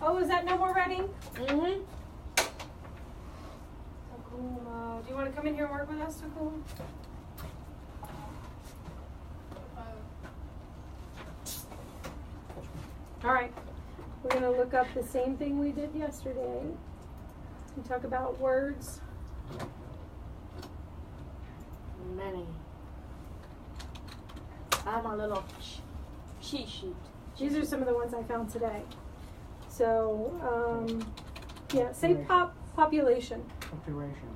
Oh, is that no more writing? Mm-hmm. Do you want to come in here and work with us, Takuma? All right. We're going to look up the same thing we did yesterday. We talk about words. Many. I have my little cheat sheet. These are some of the ones I found today. So, yeah, say population. Population.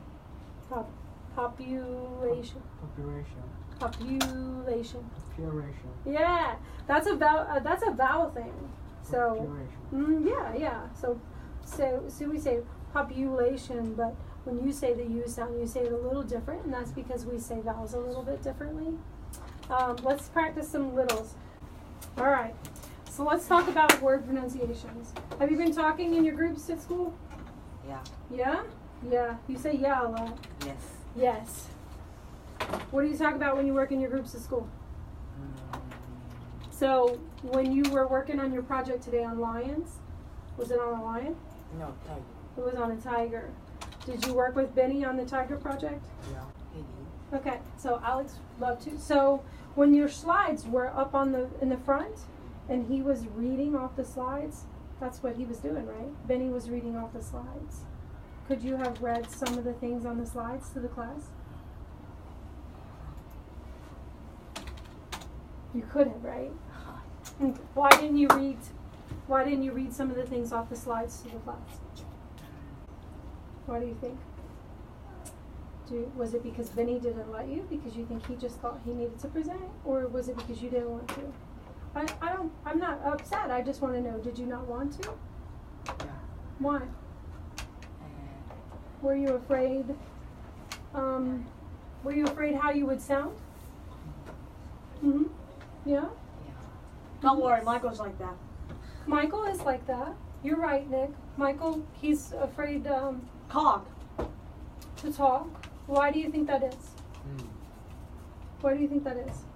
Population. Population. Population. Population. Yeah, that's a vowel thing. So, yeah. So we say population, but when you say the U sound, you say it a little different, and that's because we say vowels a little bit differently. Let's practice some littles. All right. So let's talk about word pronunciations. Have you been talking in your groups at school? Yeah. Yeah? Yeah. You say yeah a lot. Yes. Yes. What do you talk about when you work in your groups at school? So when you were working on your project today on lions, was it on a lion? No, tiger. It was on a tiger. Did you work with Benny on the tiger project? Yeah. He did. Okay, so Alex loved to. So when your slides were up in the front and he was reading off the slides, that's what he was doing, right? Benny was reading off the slides. Could you have read some of the things on the slides to the class? You could have, right? And why didn't you read some of the things off the slides to the class? What do you think? Was it because Benny didn't let you? Because you think he just thought he needed to present? Or was it because you didn't want to? I'm not upset. I just want to know, did you not want to? Yeah. Why? Were you afraid? Were you afraid how you would sound? Mm-hmm. Yeah? Don't worry, Michael's like that. Michael is like that. You're right, Nick. Michael, he's afraid to talk. Why do you think that is? Why do you think that is?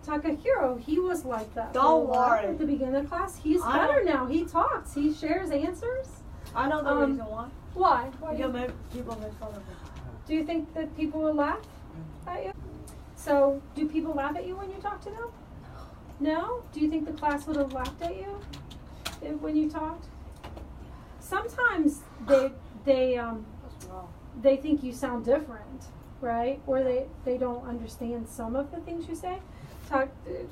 Takahiro, he was like that. Don't worry. At the beginning of class, he's better now. He talks. He shares answers. I know the reason why. Why? People make fun of him. Do you think that people will laugh at you? So, do people laugh at you when you talk to them? No? Do you think the class would have laughed at you when you talked? Sometimes they think you sound different, right? Or they don't understand some of the things you say.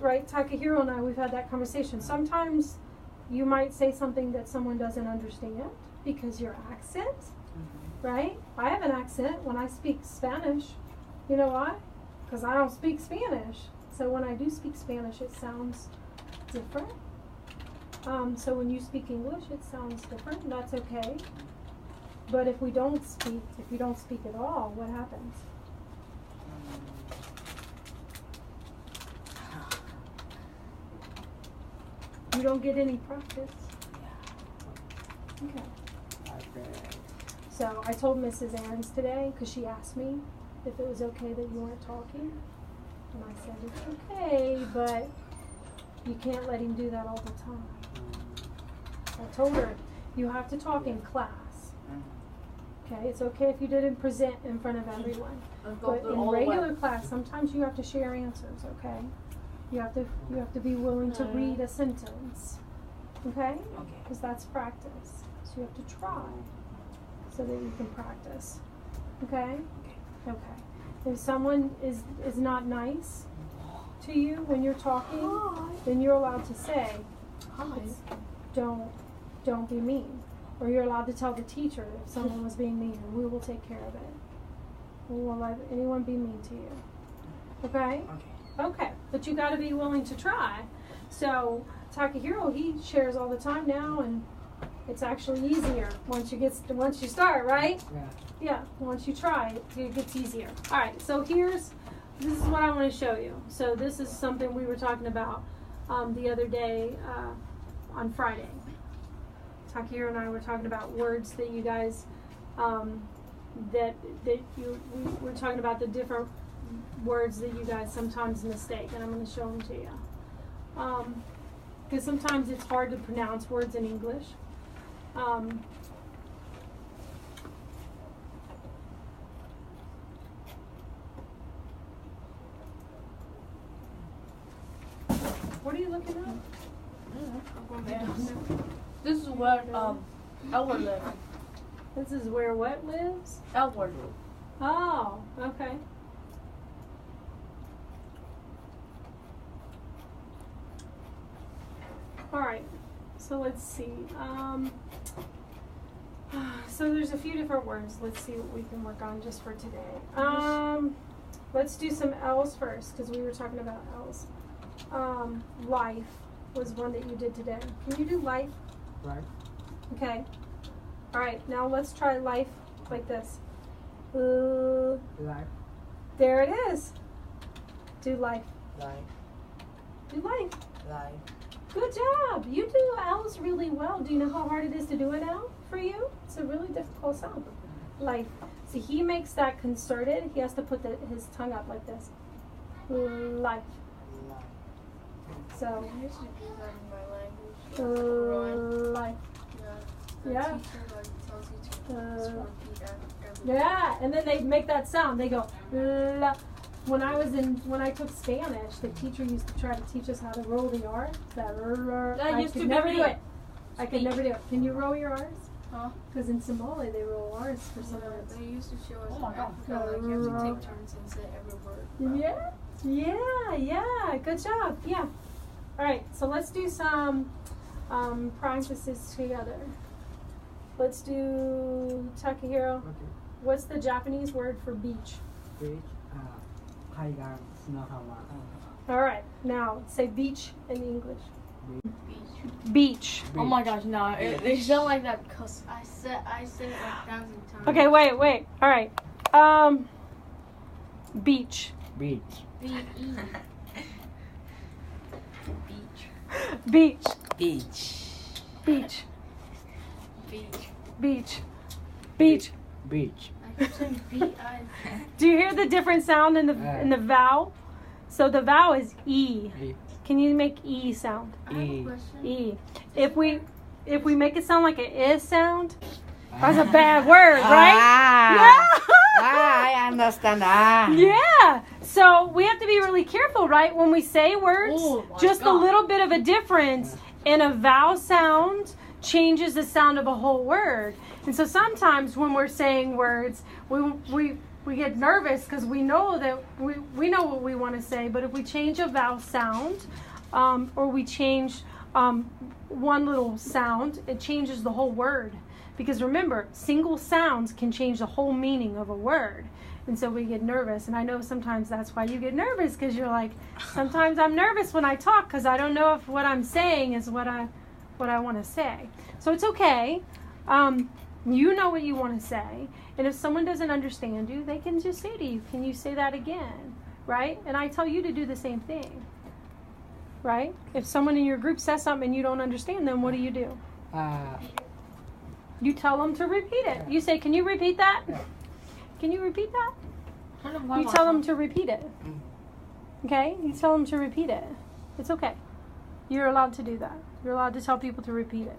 Right? Takahiro and I, we've had that conversation. Sometimes you might say something that someone doesn't understand because your accent, right? I have an accent when I speak Spanish. You know why? Because I don't speak Spanish. So when I do speak Spanish, it sounds different. So when you speak English, it sounds different, and that's okay. But if you don't speak at all, what happens? You don't get any practice. Okay. So I told Mrs. Aarons today, because she asked me if it was okay that you weren't talking. And I said, it's okay, but you can't let him do that all the time. I told her, you have to talk in class. Okay, it's okay if you didn't present in front of everyone. But in regular class, sometimes you have to share answers, okay? You have to be willing to read a sentence. Okay? Because that's practice. So you have to try so that you can practice. Okay? Okay. If someone is not nice to you when you're talking, then you're allowed to say, don't be mean. Or you're allowed to tell the teacher if someone was being mean, and we will take care of it. We won't let anyone be mean to you. Okay? Okay. But you got to be willing to try. So Takahiro, he shares all the time now, and it's actually easier once you start, right? Yeah. Once you try, it gets easier. All right. So this is what I want to show you. So this is something we were talking about the other day on Friday. Takahiro and I were talking about words that you guys we were talking about the different words that you guys sometimes mistake, and I'm going to show them to you. because sometimes it's hard to pronounce words in English. What are you looking at? This is where Elwood lives. This is where what lives? Elwood. Oh, okay. All right. So let's see. So there's a few different words. Let's see what we can work on just for today. Let's do some L's first because we were talking about L's. Life was one that you did today. Can you do life? Right. Okay. All right. Now let's try life like this. Life. There it is. Do life. Life. Do life. Life. Good job. You do L's really well. Do you know how hard it is to do an L for you? It's a really difficult sound. Life. See, he makes that concerted. He has to put his tongue up like this. Life. So, I used to do that in my language. life. The Yeah. teacher tells you to just repeat every Yeah, and then they make that sound. They go, la. When I took Spanish, the teacher used to try to teach us how to roll the R. That I used could to never be do me. it. I could never do it. Can you roll your R's? Huh? Because in Somali they roll R's for some words. They used to show us Oh in my God. Africa, like you have to take turns and say every word. Yeah. Good job. Yeah. All right. So let's do some practices together. Let's do Takahiro. Okay. What's the Japanese word for beach? Beach. Kaigan. Sunahama. All right. Now say beach in English. Beach. Beach. Oh my gosh, no. They sound like that cuss. I said it like 1,000 times. Okay. Wait. All right. Beach. Beach. B-E. Beach. Beach. Beach. Beach. Beach. Beach. Beach. Beach. I keep saying B-I. Do you hear the different sound in the vowel? So the vowel is E. E. Can you make E sound? I have a question. E. If we make it sound like an I sound, that's a bad word, right? I understand. Yeah. So we have to be really careful, right? When we say words, Oh my just a God. little bit of a difference in a vowel sound changes the sound of a whole word. And so sometimes when we're saying words, we get nervous because we know that we know what we want to say, but if we change a vowel sound or we change one little sound, it changes the whole word. Because remember, single sounds can change the whole meaning of a word. And so we get nervous. And I know sometimes that's why you get nervous, because you're like, sometimes I'm nervous when I talk because I don't know if what I'm saying is what I want to say. So it's okay. You know what you want to say. And if someone doesn't understand you, they can just say to you, can you say that again? Right? And I tell you to do the same thing. Right? If someone in your group says something and you don't understand them, what do? You tell them to repeat it. You say, can you repeat that? Can you repeat that? You tell them to repeat it. Okay? You tell them to repeat it. It's okay. You're allowed to do that. You're allowed to tell people to repeat it.